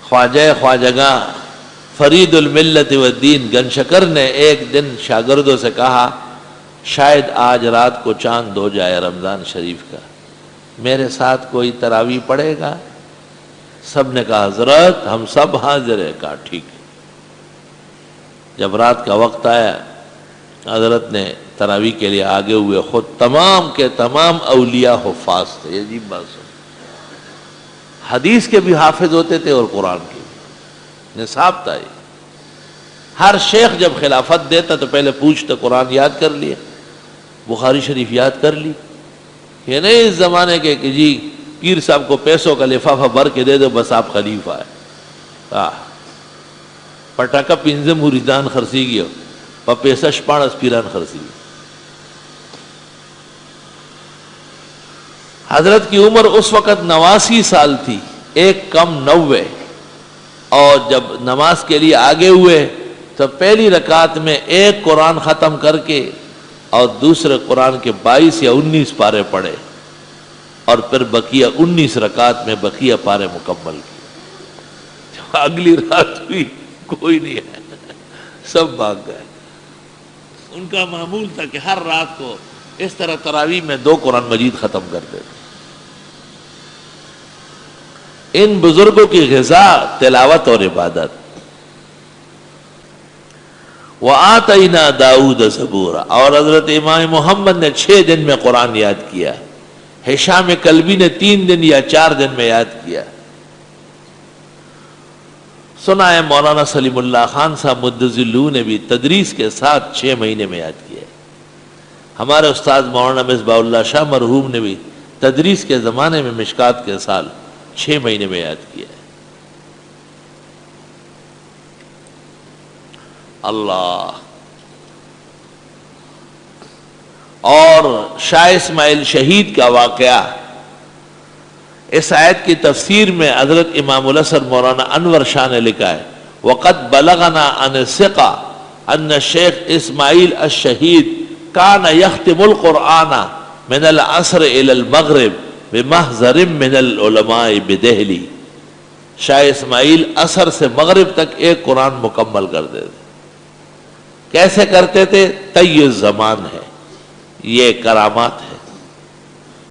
خواجہ خواجگاں فرید الملت والدین گنشکر نے ایک دن شاگردوں سے کہا شاید آج رات کو چاند ہو جائے رمضان شریف کا، میرے ساتھ کوئی تراویح پڑھے گا؟ سب نے کہا حضرت ہم سب حاضر ہیں۔ کہا ٹھیک ہے۔ جب رات کا وقت آیا حضرت نے تراویح کے لیے آگے ہوئے، خود تمام کے تمام اولیاء حفاظ تھے۔ یہ عجیب بات سن، حدیث کے بھی حافظ ہوتے تھے اور قرآن کے بھی، نصاب تھا۔ ہر شیخ جب خلافت دیتا تو پہلے پوچھتا قرآن یاد کر لیا، بخاری شریف یاد کر لی؟ یہ نہیں اس زمانے کے کہ جی پیر صاحب کو پیسوں کا لفافہ بھر کے دے دو بس آپ خلیفہ ہے۔ پٹاکا پنزے مریدان خرسی گیا پیسہ شپاڑس پیران خرسی گیا۔ حضرت کی عمر اس وقت 89 سال تھی، ایک کم 90، اور جب نماز کے لیے آگے ہوئے تو پہلی رکعت میں ایک قرآن ختم کر کے اور دوسرے قرآن کے 22 یا 19 پارے پڑھے، اور پھر بقیہ 19 رکعت میں بقیہ پارے مکمل کیے۔ جب اگلی رات ہوئی کوئی نہیں ہے، سب بھاگ گئے۔ ان کا معمول تھا کہ ہر رات کو اس طرح تراویح میں 2 قرآن مجید ختم کرتے تھے۔ ان بزرگوں کی غذا تلاوت اور عبادت۔ وَآتَيْنَا دَاؤُودَ زَبُورًا، اور حضرت امام محمد نے 6 دن میں قرآن یاد کیا، ہشام کلبی نے 3 دن یا 4 دن میں یاد کیا۔ سنا ہے مولانا سلیم اللہ خان صاحب مدظلہ نے بھی تدریس کے ساتھ 6 مہینے میں یاد کیا ہے۔ ہمارے استاد مولانا مصباح اللہ شاہ مرحوم نے بھی تدریس کے زمانے میں مشکات کے سال 6 مہینے میں یاد کیا ہے۔ اللہ۔ اور شاہ اسماعیل شہید کا واقعہ، اس آیت کی تفسیر میں حضرت امام الازہر مولانا انور شاہ نے لکھا ہے وَقَدْ بَلَغَنَا عَنِ الثِّقَةِ أَنَّ الشیخ اسماعیل الشہید كَانَ يَخْتِمُ الْقُرْآنَ مِنَ الْعَصْرِ إِلَى الْمَغْرِبِ بِمَحْضَرٍ مِنَ الْعُلَمَاءِ بِدِہْلِ۔ شاہ اسماعیل عصر سے مغرب تک ایک قرآن مکمل کر دیتے تھے۔ کیسے کرتے تھے؟ طی الزمان ہے، یہ کرامات ہے۔